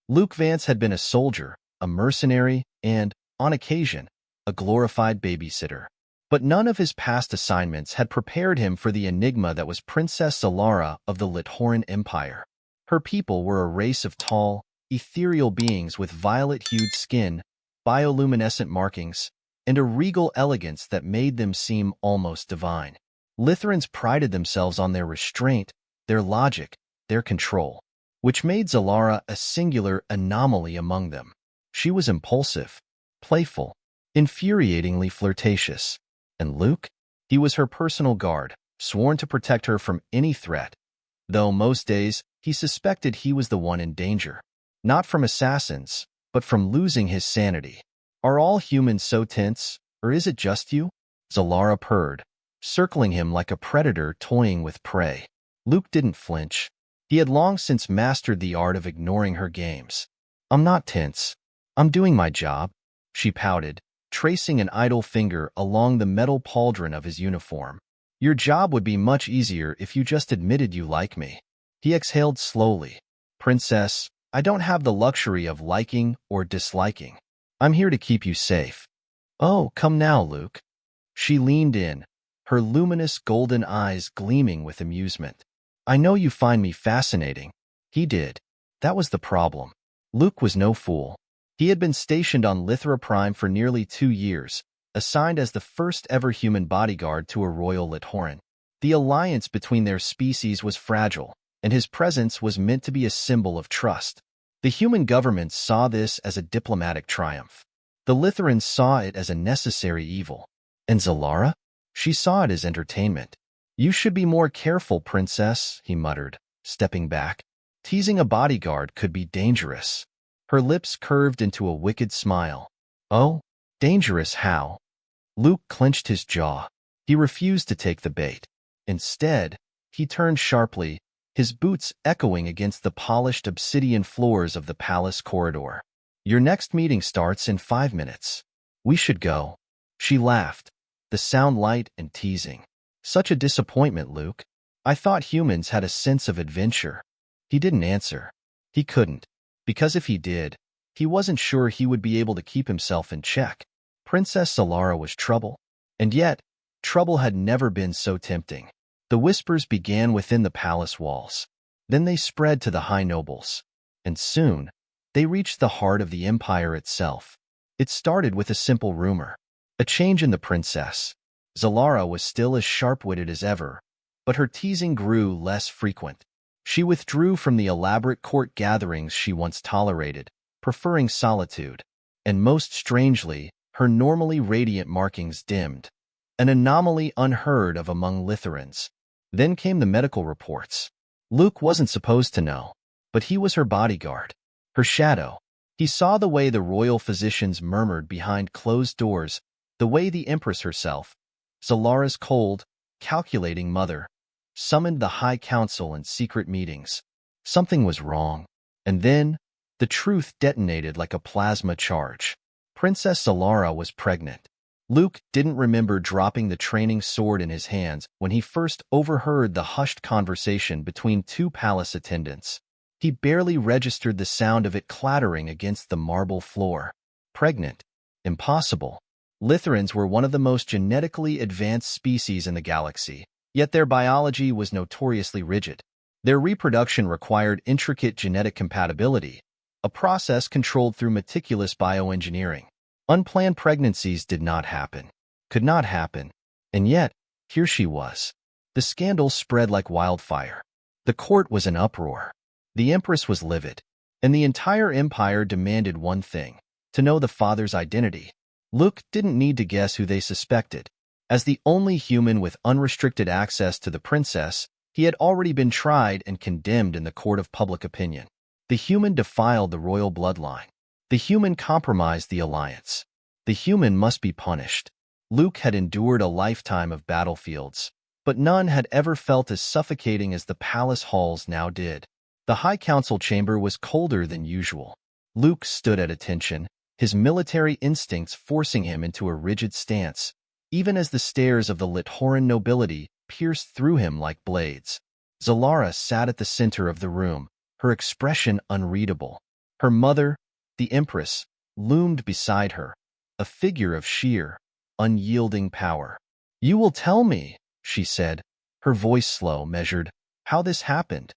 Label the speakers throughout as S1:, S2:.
S1: Luke Vance had been a soldier, a mercenary, and, on occasion, a glorified babysitter. But none of his past assignments had prepared him for the enigma that was Princess Xylarra of the Lithoran Empire. Her people were a race of tall, ethereal beings with violet-hued skin, bioluminescent markings, and a regal elegance that made them seem almost divine. Lithorans prided themselves on their restraint, their logic, their control, which made Xylarra a singular anomaly among them. She was impulsive, playful, infuriatingly flirtatious. And Luke? He was her personal guard, sworn to protect her from any threat, though most days he suspected he was the one in danger. Not from assassins, but from losing his sanity. Are all humans so tense, or is it just you? Xylarra purred, circling him like a predator toying with prey. Luke didn't flinch. He had long since mastered the art of ignoring her games. I'm not tense. I'm doing my job, she pouted, tracing an idle finger along the metal pauldron of his uniform. Your job would be much easier if you just admitted you like me. He exhaled slowly. Princess, I don't have the luxury of liking or disliking. I'm here to keep you safe. Oh, come now, Luke. She leaned in, her luminous golden eyes gleaming with amusement. I know you find me fascinating. He did. That was the problem. Luke was no fool. He had been stationed on Lithra Prime for nearly 2 years, assigned as the first ever human bodyguard to a royal Lithoran. The alliance between their species was fragile, and his presence was meant to be a symbol of trust. The human governments saw this as a diplomatic triumph. The Lithorans saw it as a necessary evil. And Xylarra? She saw it as entertainment. You should be more careful, Princess, he muttered, stepping back. Teasing a bodyguard could be dangerous. Her lips curved into a wicked smile. Oh, dangerous how? Luke clenched his jaw. He refused to take the bait. Instead, he turned sharply, his boots echoing against the polished obsidian floors of the palace corridor. Your next meeting starts in 5 minutes. We should go. She laughed, the sound light and teasing. Such a disappointment, Luke. I thought humans had a sense of adventure. He didn't answer. He couldn't, because if he did, he wasn't sure he would be able to keep himself in check. Princess Xylarra was trouble, and yet, trouble had never been so tempting. The whispers began within the palace walls. Then they spread to the high nobles, and soon, they reached the heart of the empire itself. It started with a simple rumor. A change in the princess. Xylarra was still as sharp-witted as ever, but her teasing grew less frequent. She withdrew from the elaborate court gatherings she once tolerated, preferring solitude, and most strangely, her normally radiant markings dimmed, an anomaly unheard of among Lithorans. Then came the medical reports. Luke wasn't supposed to know, but he was her bodyguard, her shadow. He saw the way the royal physicians murmured behind closed doors, the way the empress herself, Xylarra's cold, calculating mother, summoned the High Council in secret meetings. Something was wrong. And then, the truth detonated like a plasma charge. Princess Xylarra was pregnant. Luke didn't remember dropping the training sword in his hands when he first overheard the hushed conversation between 2 palace attendants. He barely registered the sound of it clattering against the marble floor. Pregnant. Impossible. Lithorans were one of the most genetically advanced species in the galaxy, yet their biology was notoriously rigid. Their reproduction required intricate genetic compatibility, a process controlled through meticulous bioengineering. Unplanned pregnancies did not happen, could not happen, and yet, here she was. The scandal spread like wildfire. The court was in uproar. The empress was livid, and the entire empire demanded one thing: to know the father's identity. Luke didn't need to guess who they suspected. As the only human with unrestricted access to the princess, he had already been tried and condemned in the court of public opinion. The human defiled the royal bloodline. The human compromised the alliance. The human must be punished. Luke had endured a lifetime of battlefields, but none had ever felt as suffocating as the palace halls now did. The High Council chamber was colder than usual. Luke stood at attention, his military instincts forcing him into a rigid stance, even as the stares of the Lithoran nobility pierced through him like blades. Xylarra sat at the center of the room, her expression unreadable. Her mother, the empress, loomed beside her, a figure of sheer, unyielding power. "You will tell me," she said, her voice slow, measured, "how this happened."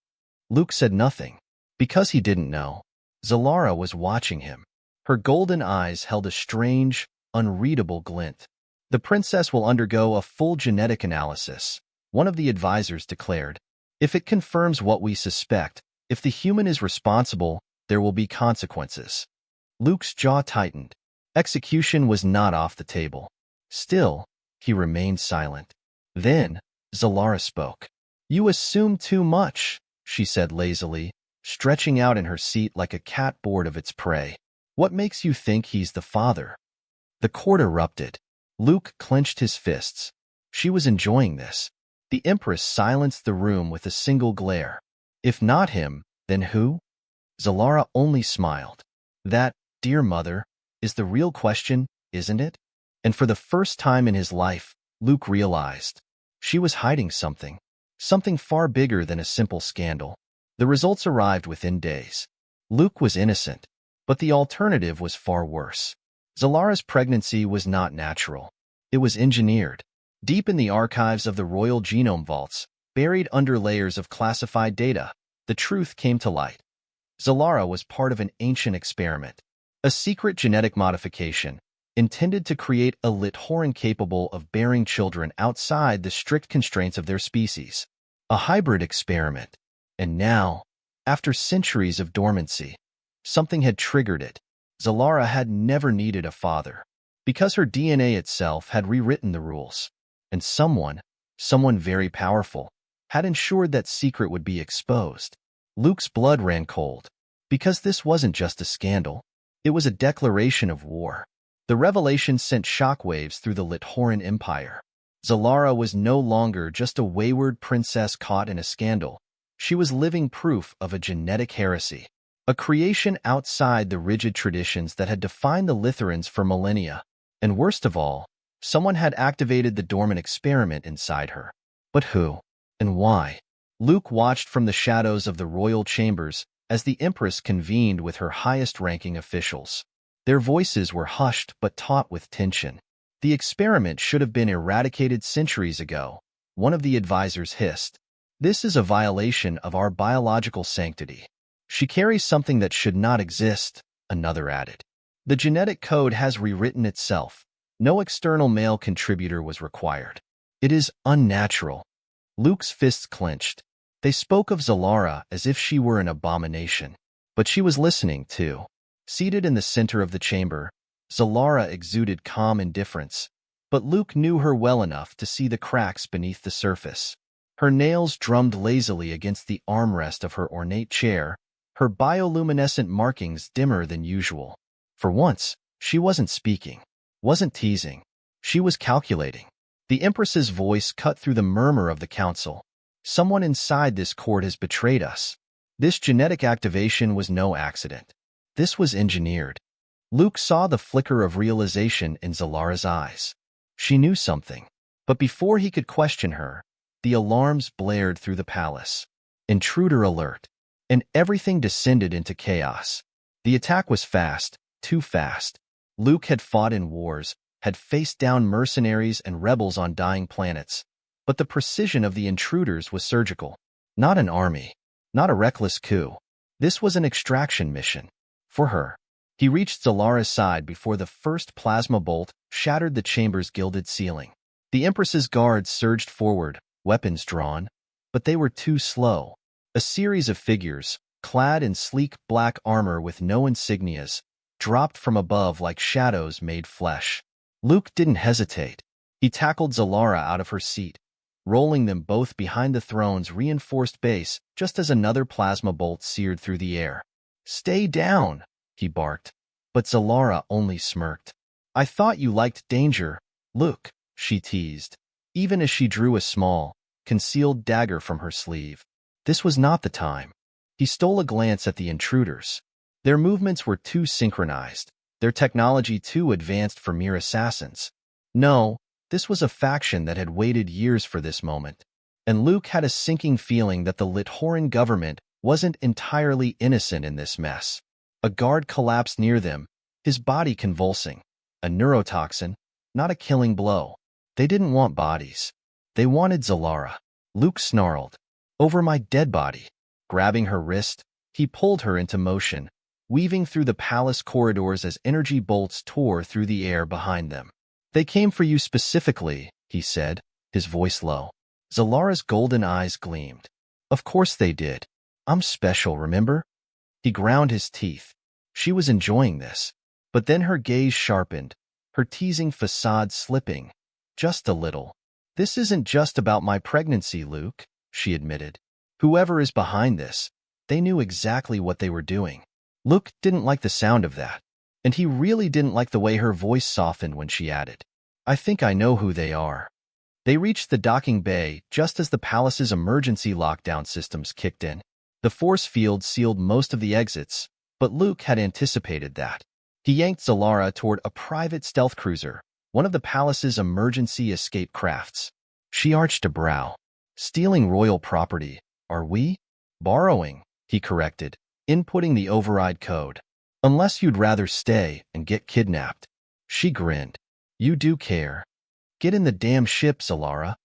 S1: Luke said nothing, because he didn't know. Xylarra was watching him. Her golden eyes held a strange, unreadable glint. "The princess will undergo a full genetic analysis," one of the advisors declared. "If it confirms what we suspect, if the human is responsible, there will be consequences." Luke's jaw tightened. Execution was not off the table. Still, he remained silent. Then, Xylarra spoke. "You assume too much," she said lazily, stretching out in her seat like a cat bored of its prey. "What makes you think he's the father?" The court erupted. Luke clenched his fists. She was enjoying this. The empress silenced the room with a single glare. "If not him, then who?" Xylarra only smiled. "That, dear mother, is the real question, isn't it?" And for the first time in his life, Luke realized she was hiding something far bigger than a simple scandal. The results arrived within days. Luke was innocent, but the alternative was far worse. Xylarra's pregnancy was not natural. It was engineered. Deep in the archives of the royal genome vaults, buried under layers of classified data, the truth came to light. Xylarra was part of an ancient experiment, a secret genetic modification intended to create a Lithoran capable of bearing children outside the strict constraints of their species. A hybrid experiment. And now, after centuries of dormancy, something had triggered it. Xylarra had never needed a father, because her DNA itself had rewritten the rules. And someone very powerful, had ensured that secret would be exposed. Luke's blood ran cold, because this wasn't just a scandal. It was a declaration of war. The revelation sent shockwaves through the Lithoran Empire. Xylarra was no longer just a wayward princess caught in a scandal. She was living proof of a genetic heresy, a creation outside the rigid traditions that had defined the Lithorans for millennia. And worst of all, someone had activated the dormant experiment inside her. But who? And why? Luke watched from the shadows of the royal chambers as the empress convened with her highest-ranking officials. Their voices were hushed but taut with tension. "The experiment should have been eradicated centuries ago," one of the advisors hissed. "This is a violation of our biological sanctity." "She carries something that should not exist," another added. "The genetic code has rewritten itself. No external male contributor was required. It is unnatural." Luke's fists clenched. They spoke of Xylarra as if she were an abomination. But she was listening, too. Seated in the center of the chamber, Xylarra exuded calm indifference, but Luke knew her well enough to see the cracks beneath the surface. Her nails drummed lazily against the armrest of her ornate chair, her bioluminescent markings dimmer than usual. For once, she wasn't speaking, wasn't teasing. She was calculating. The empress's voice cut through the murmur of the council. "Someone inside this court has betrayed us. This genetic activation was no accident. This was engineered." Luke saw the flicker of realization in Xylarra's eyes. She knew something. But before he could question her, the alarms blared through the palace. "Intruder alert." And everything descended into chaos. The attack was fast, too fast. Luke had fought in wars, had faced down mercenaries and rebels on dying planets. But the precision of the intruders was surgical. Not an army, not a reckless coup. This was an extraction mission. For her. He reached Xylarra's side before the first plasma bolt shattered the chamber's gilded ceiling. The empress's guards surged forward, weapons drawn. But they were too slow. A series of figures, clad in sleek black armor with no insignias, dropped from above like shadows made flesh. Luke didn't hesitate. He tackled Xylarra out of her seat, rolling them both behind the throne's reinforced base just as another plasma bolt seared through the air. "Stay down," he barked. But Xylarra only smirked. "I thought you liked danger, Luke," she teased, even as she drew a small, concealed dagger from her sleeve. This was not the time. He stole a glance at the intruders. Their movements were too synchronized, their technology too advanced for mere assassins. No, this was a faction that had waited years for this moment. And Luke had a sinking feeling that the Lithoran government wasn't entirely innocent in this mess. A guard collapsed near them, his body convulsing. A neurotoxin, not a killing blow. They didn't want bodies. They wanted Xylarra. Luke snarled. Over my dead body. Grabbing her wrist, he pulled her into motion, weaving through the palace corridors as energy bolts tore through the air behind them. They came for you specifically, he said, his voice low. Xylarra's golden eyes gleamed. Of course they did. I'm special, remember? He ground his teeth. She was enjoying this. But then her gaze sharpened, her teasing facade slipping. Just a little. This isn't just about my pregnancy, Luke, she admitted. Whoever is behind this, they knew exactly what they were doing. Luke didn't like the sound of that, and he really didn't like the way her voice softened when she added, I think I know who they are. They reached the docking bay just as the palace's emergency lockdown systems kicked in. The force field sealed most of the exits, but Luke had anticipated that. He yanked Xylarra toward a private stealth cruiser, one of the palace's emergency escape crafts. She arched a brow. Stealing royal property, are we? Borrowing, he corrected, inputting the override code. Unless you'd rather stay and get kidnapped. She grinned. You do care. Get in the damn ship, Xylarra.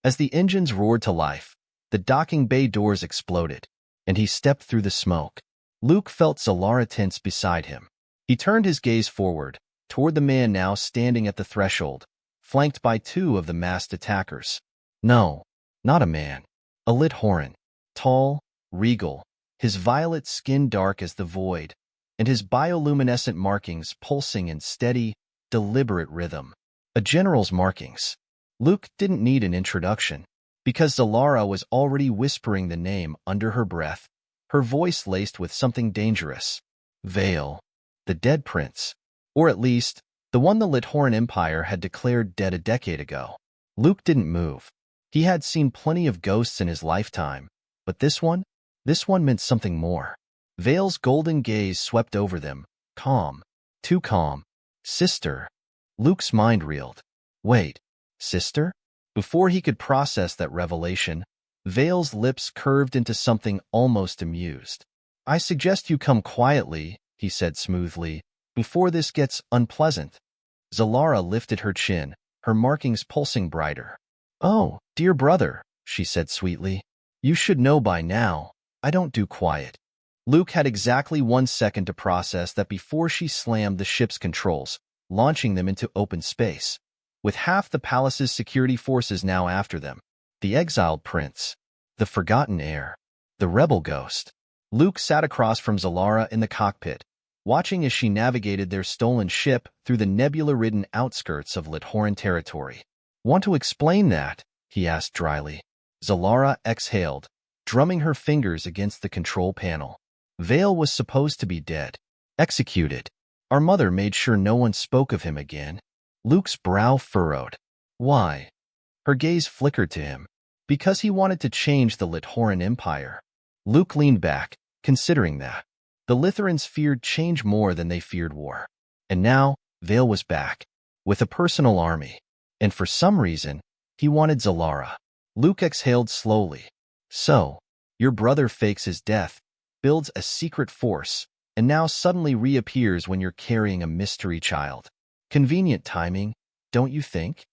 S1: As the engines roared to life, the docking bay doors exploded, and he stepped through the smoke. Luke felt Xylarra tense beside him. He turned his gaze forward, toward the man now standing at the threshold, flanked by two of the masked attackers. No, not a man. A Lithoran. Tall, regal, his violet skin dark as the void, and his bioluminescent markings pulsing in steady, deliberate rhythm. A general's markings. Luke didn't need an introduction, because Xylarra was already whispering the name under her breath, her voice laced with something dangerous. Vale. The dead prince. Or at least, the one the Lithoran Empire had declared dead a decade ago. Luke didn't move. He had seen plenty of ghosts in his lifetime, but this one meant something more. Vale's golden gaze swept over them, calm. Too calm. Sister. Luke's mind reeled. Wait, sister? Before he could process that revelation, Vale's lips curved into something almost amused. I suggest you come quietly, he said smoothly, before this gets unpleasant. Xylarra lifted her chin, her markings pulsing brighter. Oh, dear brother, she said sweetly. You should know by now, I don't do quiet. Luke had exactly 1 second to process that before she slammed the ship's controls, launching them into open space. With half the palace's security forces now after them, the exiled prince, the forgotten heir, the rebel ghost. Luke sat across from Xylarra in the cockpit, watching as she navigated their stolen ship through the nebula-ridden outskirts of Lithoran territory. Want to explain that? He asked dryly. Xylarra exhaled, drumming her fingers against the control panel. Vale was supposed to be dead. Executed. Our mother made sure no one spoke of him again. Luke's brow furrowed. Why? Her gaze flickered to him. Because he wanted to change the Lithoran Empire. Luke leaned back, considering that. The Lithorans feared change more than they feared war. And now, Vale was back, with a personal army. And for some reason, he wanted Xylarra. Luke exhaled slowly. So, your brother fakes his death, builds a secret force, and now suddenly reappears when you're carrying a mystery child. Convenient timing, don't you think?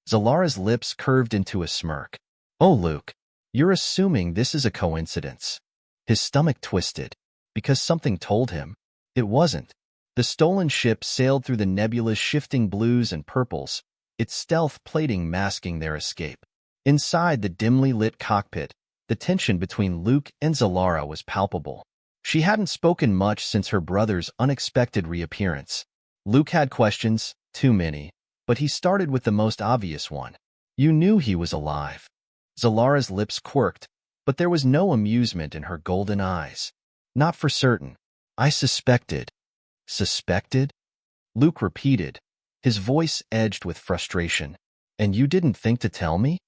S1: Xylarra's lips curved into a smirk. Oh, Luke, you're assuming this is a coincidence. His stomach twisted, because something told him it wasn't. The stolen ship sailed through the nebula's shifting blues and purples, its stealth plating masking their escape. Inside the dimly lit cockpit, the tension between Luke and Xylarra was palpable. She hadn't spoken much since her brother's unexpected reappearance. Luke had questions, too many, but he started with the most obvious one. You knew he was alive. Xylarra's lips quirked, but there was no amusement in her golden eyes. Not for certain. I suspected. Suspected? Luke repeated, his voice edged with frustration. And you didn't think to tell me?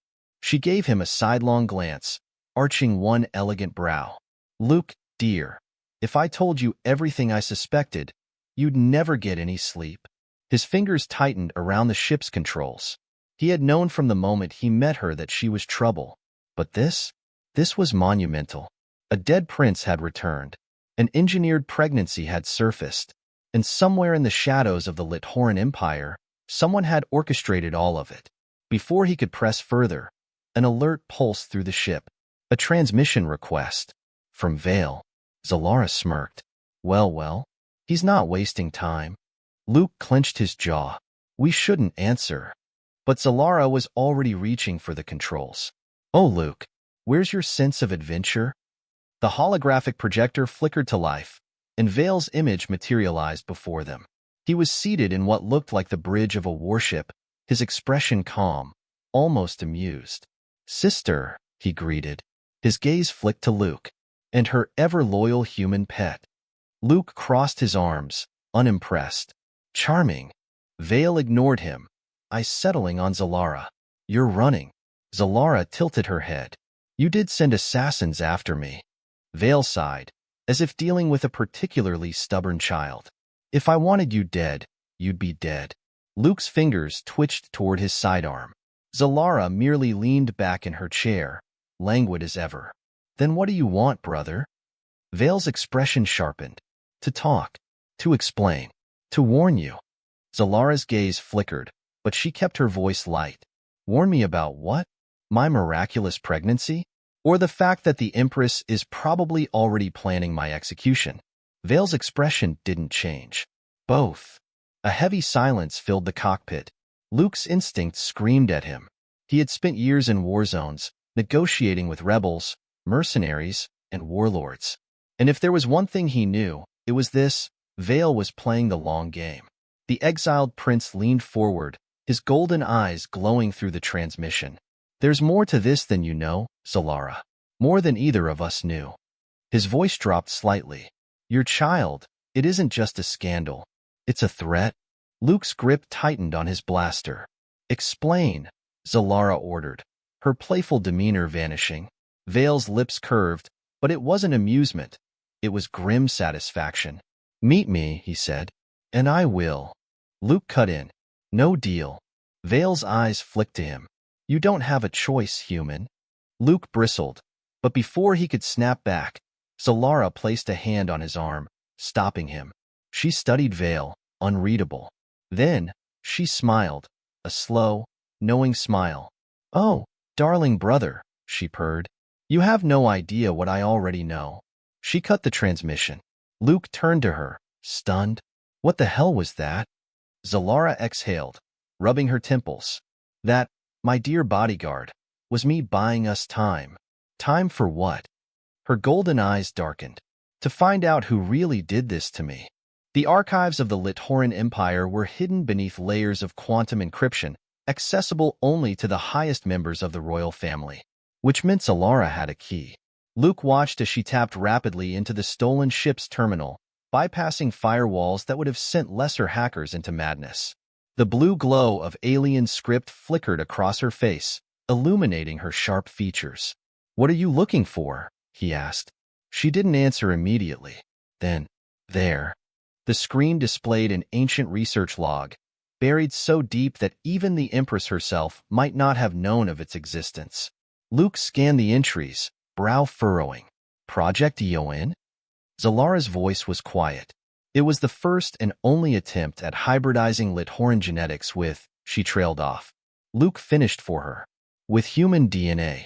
S1: She gave him a sidelong glance, arching one elegant brow. Luke, dear, if I told you everything I suspected, you'd never get any sleep. His fingers tightened around the ship's controls. He had known from the moment he met her that she was trouble. But this was monumental. A dead prince had returned. An engineered pregnancy had surfaced, and somewhere in the shadows of the Lithoran Empire, someone had orchestrated all of it. Before he could press further, an alert pulsed through the ship. A transmission request. From Vale. Xylarra smirked. Well, he's not wasting time. Luke clenched his jaw. We shouldn't answer. But Xylarra was already reaching for the controls. Oh, Luke, where's your sense of adventure? The holographic projector flickered to life, and Vale's image materialized before them. He was seated in what looked like the bridge of a warship, his expression calm, almost amused. Sister, he greeted. His gaze flicked to Luke, and her ever-loyal human pet. Luke crossed his arms, unimpressed. Charming. Vale ignored him. Eyes settling on Xylarra. You're running. Xylarra tilted her head. You did send assassins after me. Vale sighed, as if dealing with a particularly stubborn child. If I wanted you dead, you'd be dead. Luke's fingers twitched toward his sidearm. Xylarra merely leaned back in her chair, languid as ever. Then what do you want, brother? Vale's expression sharpened. To talk. To explain. To warn you. Xylarra's gaze flickered, but she kept her voice light. Warn me about what? My miraculous pregnancy? Or the fact that the empress is probably already planning my execution? Vale's expression didn't change. Both. A heavy silence filled the cockpit. Luke's instinct screamed at him. He had spent years in war zones, negotiating with rebels, mercenaries, and warlords. And if there was one thing he knew, it was this: Vale was playing the long game. The exiled prince leaned forward, his golden eyes glowing through the transmission. There's more to this than you know, Xylarra. More than either of us knew. His voice dropped slightly. Your child, it isn't just a scandal. It's a threat. Luke's grip tightened on his blaster. Explain, Xylarra ordered, her playful demeanor vanishing. Vale's lips curved, but it wasn't amusement. It was grim satisfaction. Meet me, he said. And I will. Luke cut in. No deal. Vale's eyes flicked to him. You don't have a choice, human. Luke bristled, but before he could snap back, Xylarra placed a hand on his arm, stopping him. She studied Vale, unreadable. Then, she smiled, a slow, knowing smile. Oh, darling brother, she purred. You have no idea what I already know. She cut the transmission. Luke turned to her, stunned. What the hell was that? Xylarra exhaled, rubbing her temples. That, my dear bodyguard, was me buying us time. Time for what? Her golden eyes darkened. To find out who really did this to me. The archives of the Lithoran Empire were hidden beneath layers of quantum encryption, accessible only to the highest members of the royal family. Which meant Xylarra had a key. Luke watched as she tapped rapidly into the stolen ship's terminal, bypassing firewalls that would have sent lesser hackers into madness. The blue glow of alien script flickered across her face, illuminating her sharp features. What are you looking for? He asked. She didn't answer immediately. Then, there. The screen displayed an ancient research log, buried so deep that even the empress herself might not have known of its existence. Luke scanned the entries, brow furrowing. Project EON? Xylarra's voice was quiet. It was the first and only attempt at hybridizing Lithoran genetics with, she trailed off. Luke finished for her. With human DNA.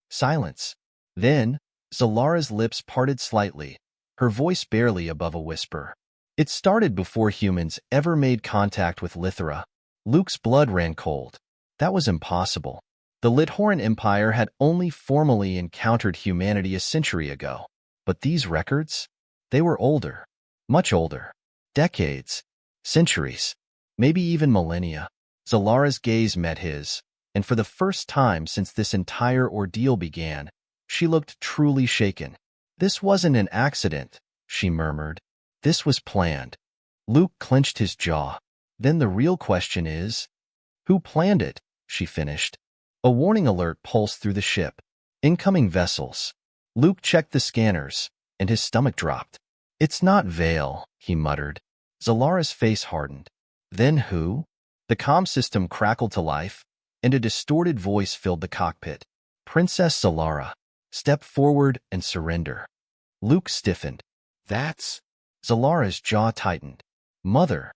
S1: Silence. Then, Xylarra's lips parted slightly, her voice barely above a whisper. It started before humans ever made contact with Lithora. Luke's blood ran cold. That was impossible. The Lithoran Empire had only formally encountered humanity a century ago. But these records? They were older. Much older. Decades. Centuries. Maybe even millennia. Xylarra's gaze met his, and for the first time since this entire ordeal began, she looked truly shaken. This wasn't an accident, she murmured. This was planned. Luke clenched his jaw. Then the real question is, who planned it? She finished. A warning alert pulsed through the ship. Incoming vessels. Luke checked the scanners, and his stomach dropped. It's not Vale, he muttered. Xylarra's face hardened. Then who? The comm system crackled to life, and a distorted voice filled the cockpit. Princess Xylarra. Step forward and surrender. Luke stiffened.
S2: That's...
S1: Xylarra's jaw tightened. Mother.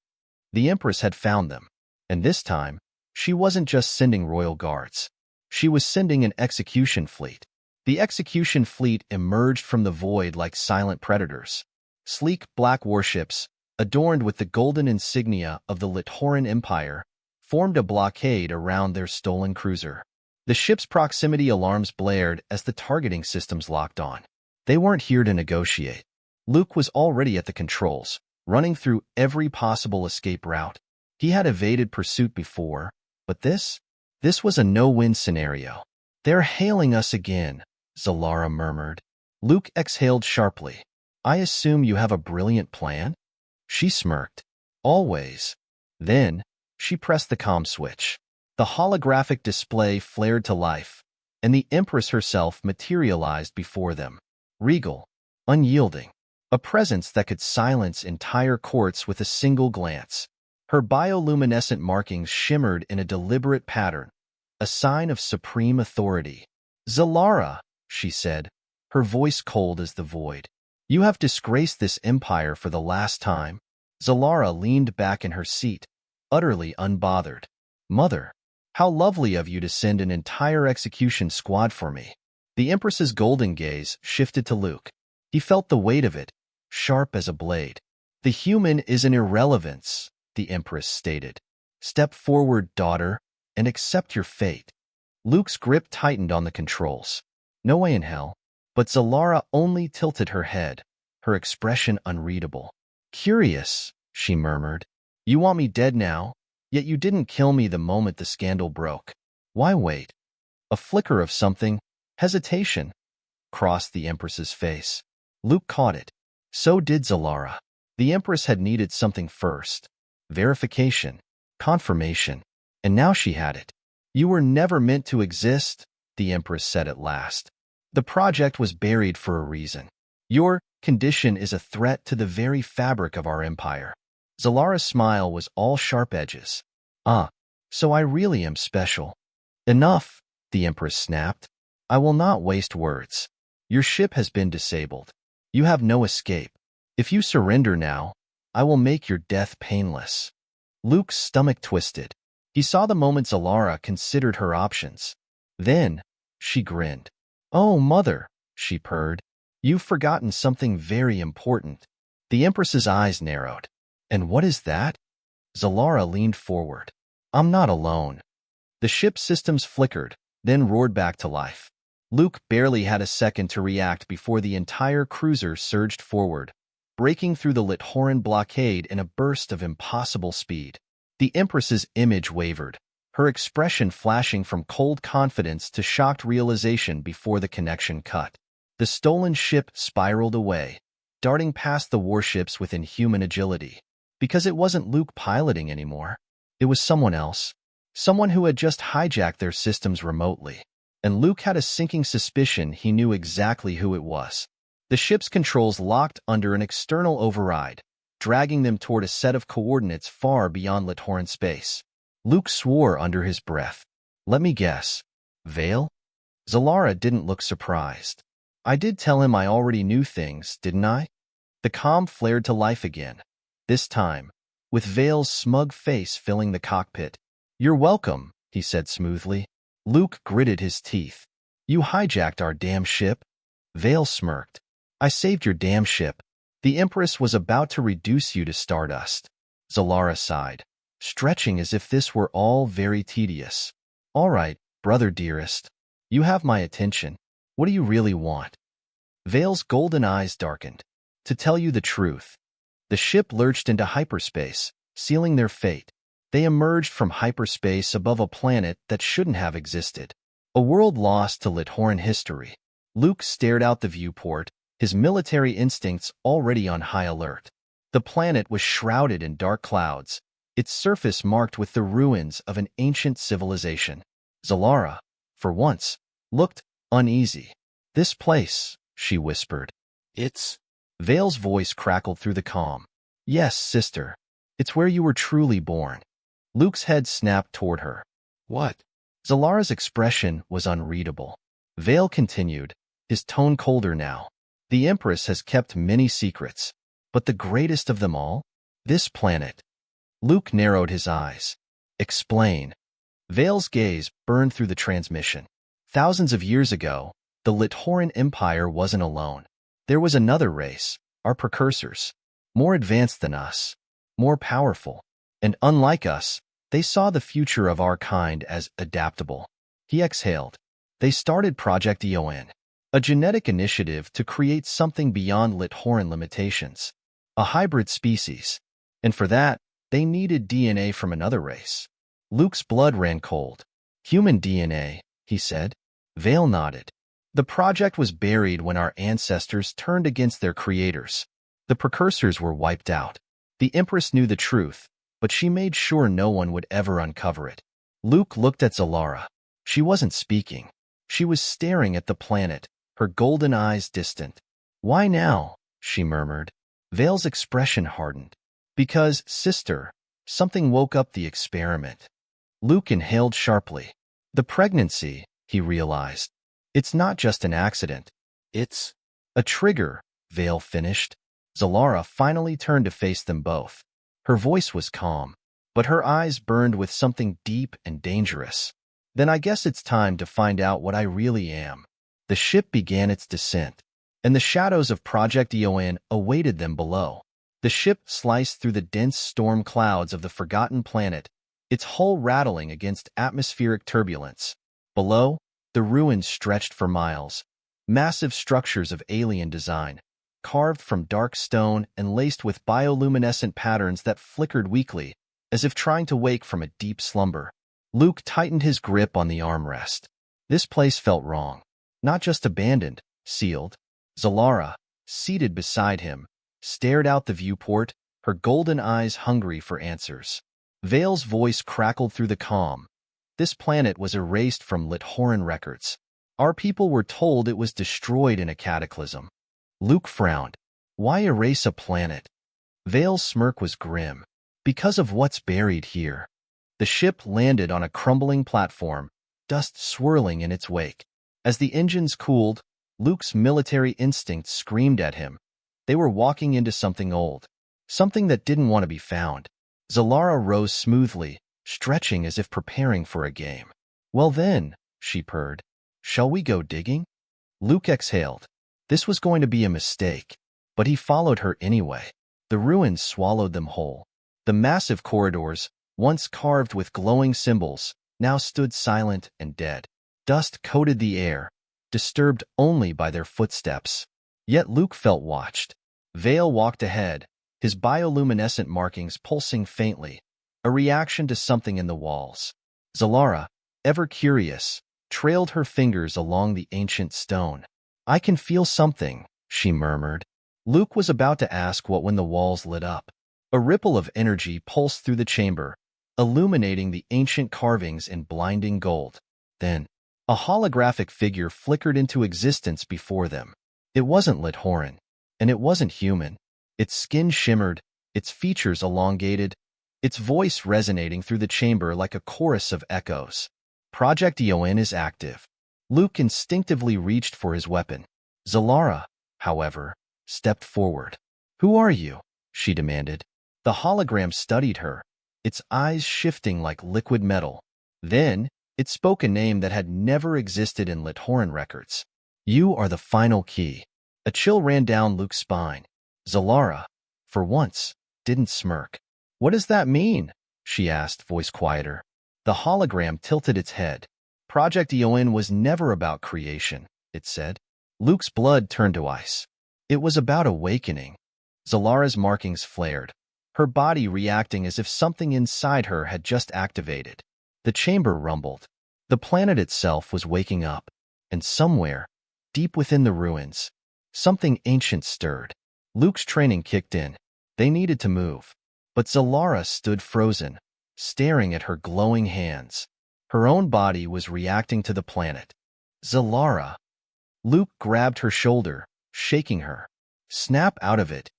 S1: The Empress had found them. And this time, she wasn't just sending royal guards. She was sending an execution fleet. The execution fleet emerged from the void like silent predators. Sleek black warships, adorned with the golden insignia of the Lithoran Empire, formed a blockade around their stolen cruiser. The ship's proximity alarms blared as the targeting systems locked on. They weren't here to negotiate. Luke was already at the controls, running through every possible escape route. He had evaded pursuit before, but this was a no-win scenario. They're hailing us again, Xylarra murmured. Luke exhaled sharply. I assume you have a brilliant plan? She smirked. Always. Then, she pressed the comm switch. The holographic display flared to life, and the Empress herself materialized before them. Regal, unyielding, a presence that could silence entire courts with a single glance. Her bioluminescent markings shimmered in a deliberate pattern, a sign of supreme authority. Xylarra, she said, her voice cold as the void. You have disgraced this empire for the last time. Xylarra leaned back in her seat, utterly unbothered. Mother, how lovely of you to send an entire execution squad for me. The Empress's golden gaze shifted to Luke. He felt the weight of it, sharp as a blade. The human is an irrelevance, the Empress stated. Step forward, daughter, and accept your fate. Luke's grip tightened on the controls. No way in hell. But Xylarra only tilted her head, her expression unreadable. Curious, she murmured. You want me dead now? Yet you didn't kill me the moment the scandal broke. Why wait? A flicker of something, hesitation, crossed the Empress's face. Luke caught it. So did Xylarra. The Empress had needed something first. Verification, confirmation, and now she had it. You were never meant to exist, the Empress said at last. The project was buried for a reason. Your condition is a threat to the very fabric of our empire. Xylarra's smile was all sharp edges. Ah, so I really am special. Enough, the Empress snapped. I will not waste words. Your ship has been disabled. You have no escape. If you surrender now, I will make your death painless. Luke's stomach twisted. He saw the moment Xylarra considered her options. Then, she grinned. Oh, mother, she purred. You've forgotten something very important. The Empress's eyes narrowed. And what is that? Xylarra leaned forward. I'm not alone. The ship's systems flickered, then roared back to life. Luke barely had a second to react before the entire cruiser surged forward, breaking through the Lithoran blockade in a burst of impossible speed. The Empress's image wavered, her expression flashing from cold confidence to shocked realization before the connection cut. The stolen ship spiraled away, darting past the warships with inhuman agility. Because it wasn't Luke piloting anymore. It was someone else. Someone who had just hijacked their systems remotely. And Luke had a sinking suspicion he knew exactly who it was. The ship's controls locked under an external override, dragging them toward a set of coordinates far beyond Lithoran space. Luke swore under his breath. Let me guess. Vale? Xylarra didn't look surprised. I did tell him I already knew things, didn't I? The comm flared to life again. This time, with Vale's smug face filling the cockpit. You're welcome, he said smoothly. Luke gritted his teeth. You hijacked our damn ship? Vale smirked. I saved your damn ship. The Empress was about to reduce you to stardust. Xylarra sighed, stretching as if this were all very tedious. All right, brother dearest. You have my attention. What do you really want? Vale's golden eyes darkened. To tell you the truth. The ship lurched into hyperspace, sealing their fate. They emerged from hyperspace above a planet that shouldn't have existed. A world lost to Lithoran history. Luke stared out the viewport, his military instincts already on high alert. The planet was shrouded in dark clouds, its surface marked with the ruins of an ancient civilization. Xylarra, for once, looked uneasy. This place, she whispered. It's... Vale's voice crackled through the comm. Yes, sister. It's where you were truly born. Luke's head snapped toward her. What? Xylarra's expression was unreadable. Vale continued, his tone colder now. The Empress has kept many secrets, but the greatest of them all? This planet. Luke narrowed his eyes. Explain. Vale's gaze burned through the transmission. Thousands of years ago, the Lithoran Empire wasn't alone. There was another race, our precursors, more advanced than us, more powerful, and unlike us, they saw the future of our kind as adaptable. He exhaled. They started Project EON, a genetic initiative to create something beyond Lithoran limitations, a hybrid species, and for that, they needed DNA from another race. Luke's blood ran cold. Human DNA, he said. Vale nodded. The project was buried when our ancestors turned against their creators. The precursors were wiped out. The Empress knew the truth, but she made sure no one would ever uncover it. Luke looked at Xylarra. She wasn't speaking. She was staring at the planet, her golden eyes distant. "Why now?" she murmured. Vale's expression hardened. "Because, sister, something woke up the experiment." Luke inhaled sharply. The pregnancy, he realized. It's not just an accident. It's a trigger, Vale finished. Xylarra finally turned to face them both. Her voice was calm, but her eyes burned with something deep and dangerous. "Then I guess it's time to find out what I really am." The ship began its descent, and the shadows of Project EON awaited them below. The ship sliced through the dense storm clouds of the forgotten planet, its hull rattling against atmospheric turbulence. Below, the ruins stretched for miles, massive structures of alien design, carved from dark stone and laced with bioluminescent patterns that flickered weakly, as if trying to wake from a deep slumber. Luke tightened his grip on the armrest. This place felt wrong. Not just abandoned, sealed. Xylarra, seated beside him, stared out the viewport, her golden eyes hungry for answers. Vale's voice crackled through the calm. This planet was erased from Lithoran records. Our people were told it was destroyed in a cataclysm. Luke frowned. Why erase a planet? Vale's smirk was grim. Because of what's buried here. The ship landed on a crumbling platform, dust swirling in its wake. As the engines cooled, Luke's military instincts screamed at him. They were walking into something old, something that didn't want to be found. Xylarra rose smoothly, stretching as if preparing for a game. "Well then," she purred, "shall we go digging?" Luke exhaled. This was going to be a mistake, but he followed her anyway. The ruins swallowed them whole. The massive corridors, once carved with glowing symbols, now stood silent and dead. Dust coated the air, disturbed only by their footsteps. Yet Luke felt watched. Vale walked ahead, his bioluminescent markings pulsing faintly, a reaction to something in the walls. Xylarra, ever curious, trailed her fingers along the ancient stone. "I can feel something," she murmured. Luke was about to ask what when the walls lit up. A ripple of energy pulsed through the chamber, illuminating the ancient carvings in blinding gold. Then, a holographic figure flickered into existence before them. It wasn't Lithoran, and it wasn't human. Its skin shimmered, its features elongated, its voice resonating through the chamber like a chorus of echoes. "Project EON is active." Luke instinctively reached for his weapon. Xylarra, however, stepped forward. "Who are you?" she demanded. The hologram studied her, its eyes shifting like liquid metal. Then, it spoke a name that had never existed in Lithoran records. "You are the final key." A chill ran down Luke's spine. Xylarra, for once, didn't smirk. "What does that mean?" she asked, voice quieter. The hologram tilted its head. "Project EON was never about creation," it said. Luke's blood turned to ice. It was about awakening. Xylarra's markings flared, her body reacting as if something inside her had just activated. The chamber rumbled. The planet itself was waking up, and somewhere, deep within the ruins, something ancient stirred. Luke's training kicked in. They needed to move. But Xylarra stood frozen, staring at her glowing hands. Her own body was reacting to the planet. "Xylarra." Luke grabbed her shoulder, shaking her. "Snap out of it."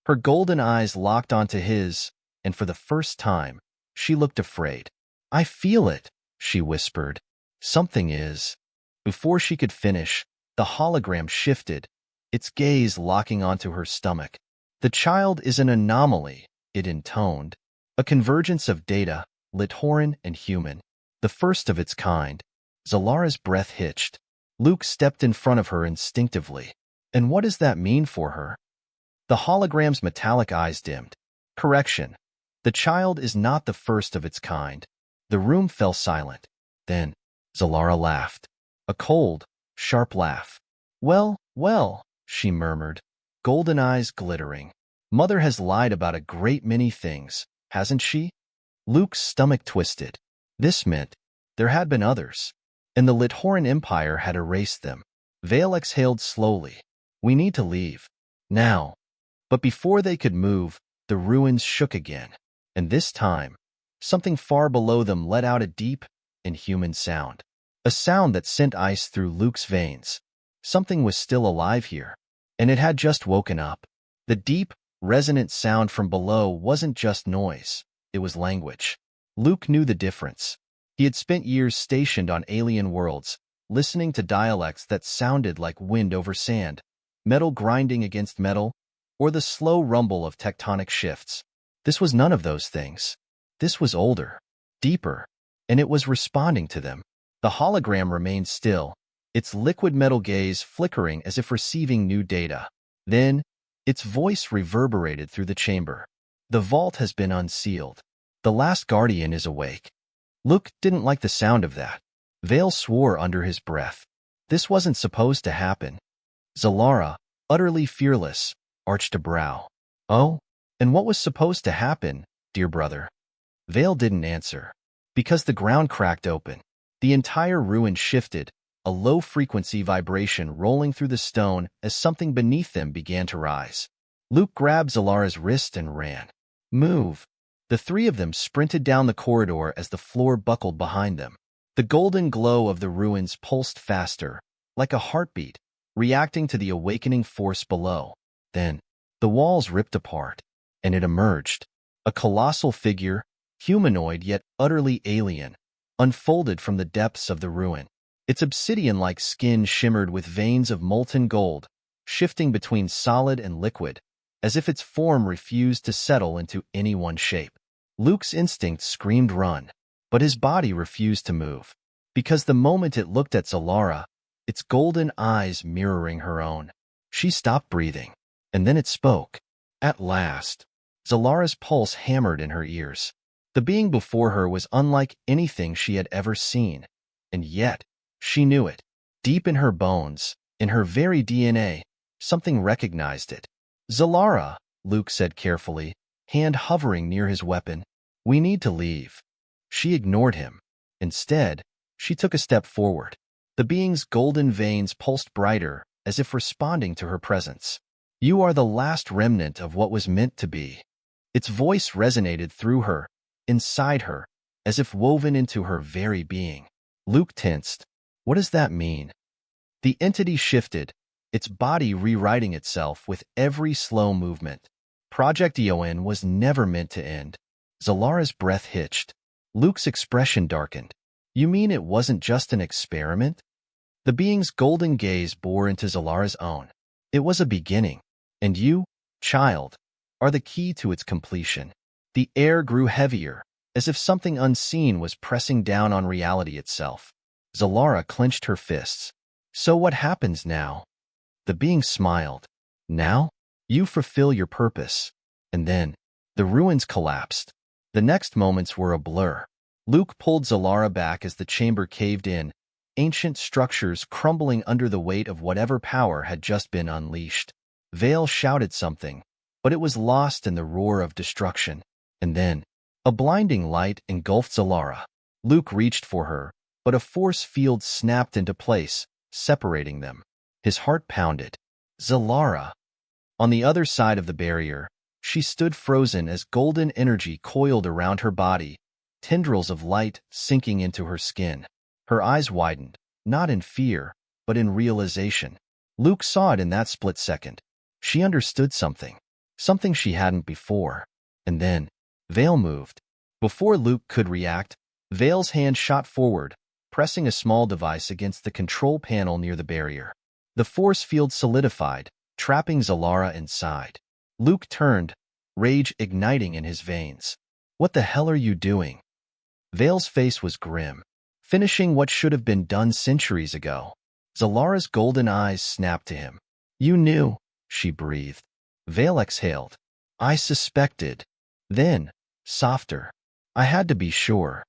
S1: Her golden eyes locked onto his, and for the first time, she looked afraid. "I feel it," she whispered. "Something is." Before she could finish, the hologram shifted, its gaze locking onto her stomach. The child is an anomaly, it intoned, a convergence of data, Lithoran and human, the first of its kind. Xylarra's breath hitched. Luke stepped in front of her instinctively. And what does that mean for her? The hologram's metallic eyes dimmed. Correction. The child is not the first of its kind. The room fell silent. Then, Xylarra laughed. A cold, sharp laugh. Well, well, she murmured, golden eyes glittering. Mother has lied about a great many things, hasn't she? Luke's stomach twisted. This meant there had been others, and the Lithoran Empire had erased them. Vale exhaled slowly. We need to leave. Now. But before they could move, the ruins shook again. And this time, something far below them let out a deep, inhuman sound. A sound that sent ice through Luke's veins. Something was still alive here, and it had just woken up. The deep, resonant sound from below wasn't just noise, it was language. Luke knew the difference. He had spent years stationed on alien worlds, listening to dialects that sounded like wind over sand, metal grinding against metal, or the slow rumble of tectonic shifts. This was none of those things. This was older, deeper, and it was responding to them. The hologram remained still, its liquid metal gaze flickering as if receiving new data. Then, its voice reverberated through the chamber. The vault has been unsealed. The last guardian is awake. Luke didn't like the sound of that. Vale swore under his breath. This wasn't supposed to happen. Xylarra, utterly fearless, arched a brow. Oh? And what was supposed to happen, dear brother? Vale didn't answer. Because the ground cracked open. The entire ruin shifted, a low-frequency vibration rolling through the stone as something beneath them began to rise. Luke grabbed Xylarra's wrist and ran. Move. The three of them sprinted down the corridor as the floor buckled behind them. The golden glow of the ruins pulsed faster, like a heartbeat, reacting to the awakening force below. Then, the walls ripped apart, and it emerged. A colossal figure, humanoid yet utterly alien, unfolded from the depths of the ruin. Its obsidian-like skin shimmered with veins of molten gold, shifting between solid and liquid, as if its form refused to settle into any one shape. Luke's instinct screamed run, but his body refused to move, because the moment it looked at Xylarra, its golden eyes mirroring her own, she stopped breathing, and then it spoke. At last, Xylarra's pulse hammered in her ears. The being before her was unlike anything she had ever seen, and yet, she knew it. Deep in her bones, in her very DNA, something recognized it. Xylarra, Luke said carefully, hand hovering near his weapon. We need to leave. She ignored him. Instead, she took a step forward. The being's golden veins pulsed brighter, as if responding to her presence. You are the last remnant of what was meant to be. Its voice resonated through her, inside her, as if woven into her very being. Luke tensed. What does that mean? The entity shifted, its body rewriting itself with every slow movement. Project Eon was never meant to end. Xylarra's breath hitched. Luke's expression darkened. You mean it wasn't just an experiment? The being's golden gaze bore into Xylarra's own. It was a beginning, and you, child, are the key to its completion. The air grew heavier, as if something unseen was pressing down on reality itself. Xylarra clenched her fists. So what happens now? The being smiled. Now, you fulfill your purpose. And then, the ruins collapsed. The next moments were a blur. Luke pulled Xylarra back as the chamber caved in, ancient structures crumbling under the weight of whatever power had just been unleashed. Vale shouted something, but it was lost in the roar of destruction. And then, a blinding light engulfed Xylarra. Luke reached for her, but a force field snapped into place, separating them. His heart pounded. Xylarra. On the other side of the barrier, she stood frozen as golden energy coiled around her body, tendrils of light sinking into her skin. Her eyes widened, not in fear, but in realization. Luke saw it in that split second. She understood something she hadn't before. And then, Vale moved. Before Luke could react, Vale's hand shot forward, pressing a small device against the control panel near the barrier. The force field solidified, trapping Xylarra inside. Luke turned, rage igniting in his veins. "What the hell are you doing?" Vale's face was grim, finishing what should have been done centuries ago. Xylarra's golden eyes snapped to him. "You knew," she breathed. Vale exhaled. "I suspected." Then, softer, "I had to be sure."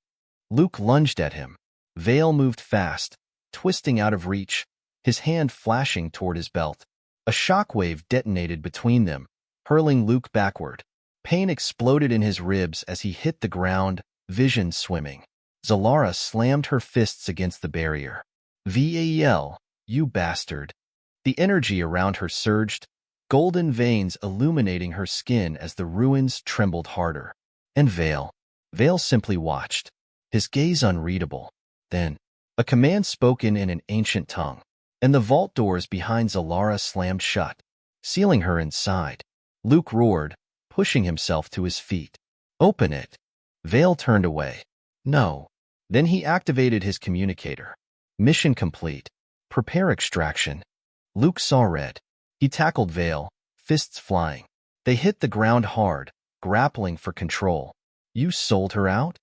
S1: Luke lunged at him. Vale moved fast, twisting out of reach, his hand flashing toward his belt. A shockwave detonated between them, hurling Luke backward. Pain exploded in his ribs as he hit the ground, vision swimming. Xylarra slammed her fists against the barrier. "Val, you bastard." The energy around her surged, golden veins illuminating her skin as the ruins trembled harder. And Vale simply watched, his gaze unreadable. Then, a command spoken in an ancient tongue, and the vault doors behind Xylarra slammed shut, sealing her inside. Luke roared, pushing himself to his feet. "Open it." Vale turned away. "No." Then he activated his communicator. "Mission complete. Prepare extraction." Luke saw red. He tackled Vale, fists flying. They hit the ground hard, grappling for control. "You sold her out?"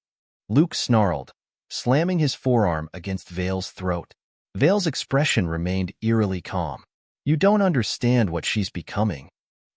S1: Luke snarled, slamming his forearm against Vale's throat. Vale's expression remained eerily calm. "You don't understand what she's becoming."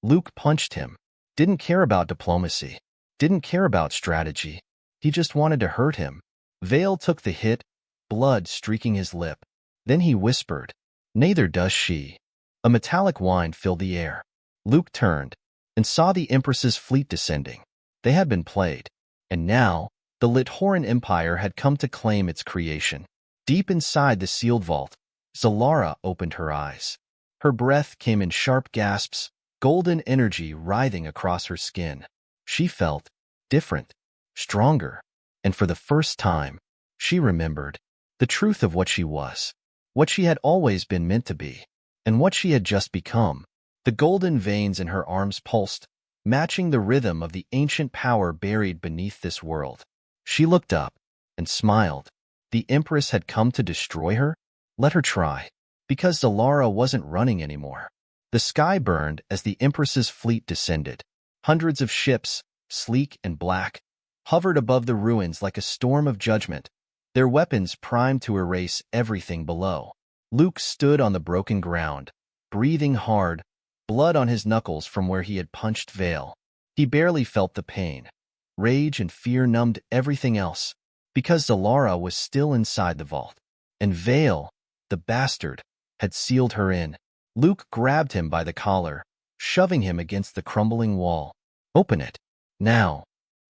S1: Luke punched him. Didn't care about diplomacy. Didn't care about strategy. He just wanted to hurt him. Vale took the hit, blood streaking his lip. Then he whispered, "Neither does she." A metallic whine filled the air. Luke turned and saw the Empress's fleet descending. They had been played, and now the Lithoran Empire had come to claim its creation. Deep inside the sealed vault, Xylarra opened her eyes. Her breath came in sharp gasps, golden energy writhing across her skin. She felt different, stronger, and for the first time, she remembered the truth of what she was, what she had always been meant to be, and what she had just become. The golden veins in her arms pulsed, matching the rhythm of the ancient power buried beneath this world. She looked up and smiled. The Empress had come to destroy her? Let her try, because Xylarra wasn't running anymore. The sky burned as the Empress's fleet descended. Hundreds of ships, sleek and black, hovered above the ruins like a storm of judgment, their weapons primed to erase everything below. Luke stood on the broken ground, breathing hard, blood on his knuckles from where he had punched Vale. He barely felt the pain. Rage and fear numbed everything else, because Xylarra was still inside the vault. And Vale, the bastard, had sealed her in. Luke grabbed him by the collar, shoving him against the crumbling wall. "Open it. Now."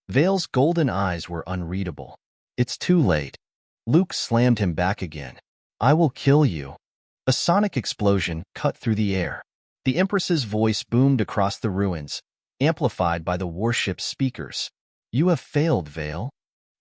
S1: Vale's golden eyes were unreadable. "It's too late." Luke slammed him back again. "I will kill you." A sonic explosion cut through the air. The Empress's voice boomed across the ruins, amplified by the warship's speakers. "You have failed, Vale."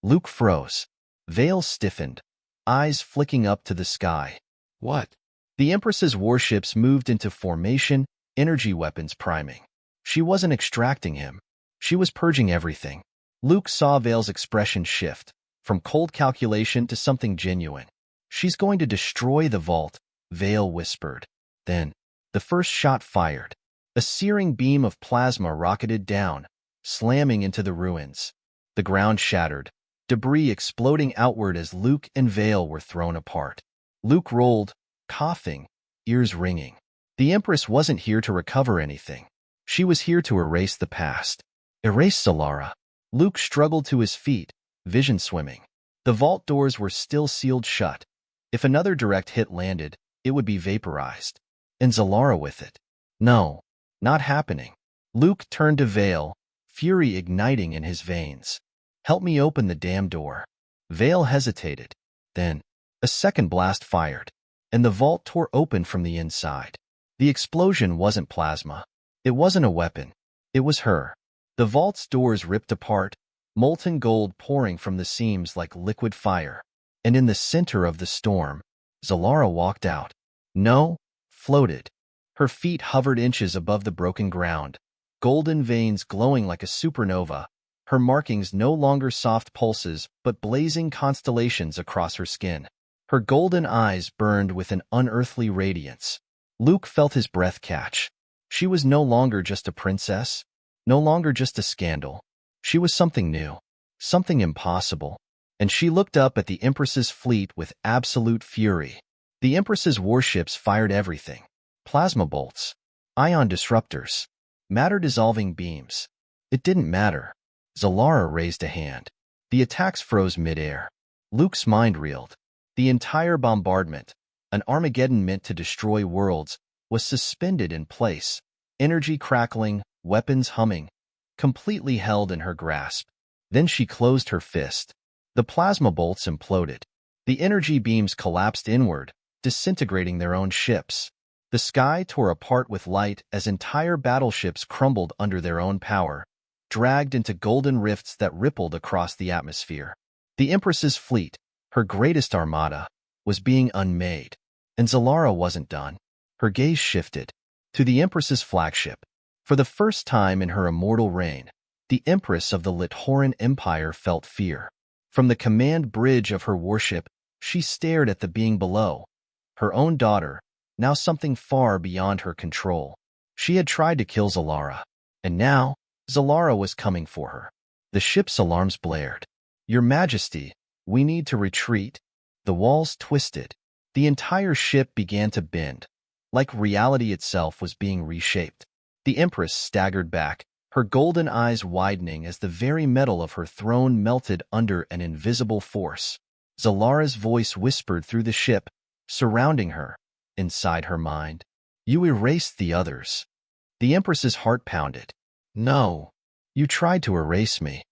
S1: Luke froze. Vale stiffened, eyes flicking up to the sky. "What?" The Empress's warships moved into formation, energy weapons priming. She wasn't extracting him. She was purging everything. Luke saw Vale's expression shift, from cold calculation to something genuine. "She's going to destroy the vault," Vale whispered. Then, the first shot fired. A searing beam of plasma rocketed down, slamming into the ruins. The ground shattered, debris exploding outward as Luke and Vale were thrown apart. Luke rolled, coughing, ears ringing. The Empress wasn't here to recover anything. She was here to erase the past. Erase Xylarra. Luke struggled to his feet, vision swimming. The vault doors were still sealed shut. If another direct hit landed, it would be vaporized. And Xylarra with it. No, not happening. Luke turned to Vale, fury igniting in his veins. "Help me open the damn door." Vale hesitated. Then, a second blast fired, and the vault tore open from the inside. The explosion wasn't plasma. It wasn't a weapon. It was her. The vault's doors ripped apart, molten gold pouring from the seams like liquid fire. And in the center of the storm, Xylarra walked out. No, floated. Her feet hovered inches above the broken ground, golden veins glowing like a supernova, her markings no longer soft pulses but blazing constellations across her skin. Her golden eyes burned with an unearthly radiance. Luke felt his breath catch. She was no longer just a princess, no longer just a scandal. She was something new, something impossible. And she looked up at the Empress's fleet with absolute fury. The Empress's warships fired everything: plasma bolts, ion disruptors, matter-dissolving beams. It didn't matter. Xylarra raised a hand. The attacks froze midair. Luke's mind reeled. The entire bombardment, an Armageddon meant to destroy worlds, was suspended in place, energy crackling, weapons humming, completely held in her grasp. Then she closed her fist. The plasma bolts imploded. The energy beams collapsed inward, disintegrating their own ships. The sky tore apart with light as entire battleships crumbled under their own power, dragged into golden rifts that rippled across the atmosphere. The Empress's fleet, her greatest armada, was being unmade. And Xylarra wasn't done. Her gaze shifted to the Empress's flagship. For the first time in her immortal reign, the Empress of the Lithoran Empire felt fear. From the command bridge of her warship, she stared at the being below. Her own daughter, now something far beyond her control. She had tried to kill Xylarra, and now Xylarra was coming for her. The ship's alarms blared. "Your Majesty, we need to retreat." The walls twisted. The entire ship began to bend, like reality itself was being reshaped. The Empress staggered back, her golden eyes widening as the very metal of her throne melted under an invisible force. Xylarra's voice whispered through the ship, surrounding her. Inside her mind, "You erased the others." The Empress's heart pounded. "No, you tried to erase me."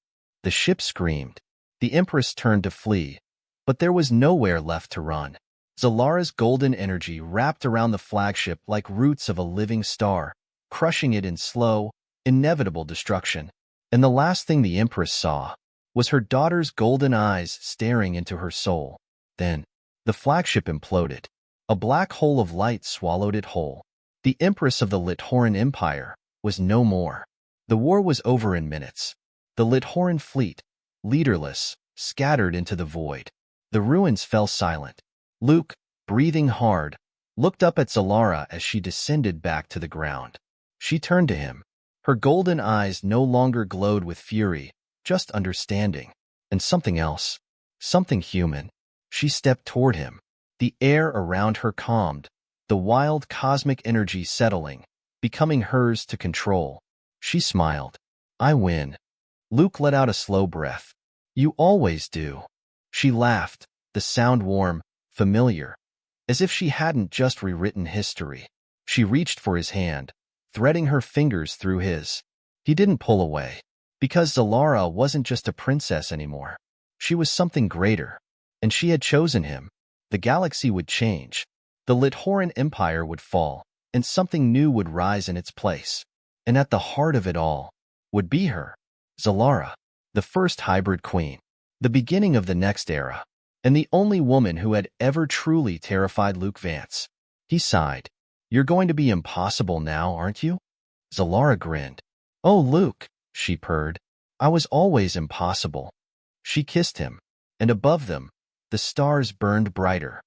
S1: The ship screamed. The Empress turned to flee, but there was nowhere left to run. Xylarra's golden energy wrapped around the flagship like roots of a living star, crushing it in slow, inevitable destruction. And the last thing the Empress saw was her daughter's golden eyes staring into her soul. Then, the flagship imploded. A black hole of light swallowed it whole. The Empress of the Lithoran Empire was no more. The war was over in minutes. The Lithoran fleet, leaderless, scattered into the void. The ruins fell silent. Luke, breathing hard, looked up at Xylarra as she descended back to the ground. She turned to him. Her golden eyes no longer glowed with fury, just understanding. And something else. Something human. She stepped toward him. The air around her calmed, the wild cosmic energy settling, becoming hers to control. She smiled. "I win." Luke let out a slow breath. "You always do." She laughed, the sound warm, familiar, as if she hadn't just rewritten history. She reached for his hand, threading her fingers through his. He didn't pull away, because Xylarra wasn't just a princess anymore. She was something greater, and she had chosen him. The galaxy would change. The Lithoran Empire would fall, and something new would rise in its place. And at the heart of it all would be her, Xylarra, the first hybrid queen, the beginning of the next era, and the only woman who had ever truly terrified Luke Vance. He sighed. "You're going to be impossible now, aren't you?" Xylarra grinned. "Oh, Luke," she purred. "I was always impossible." She kissed him, and above them, the stars burned brighter.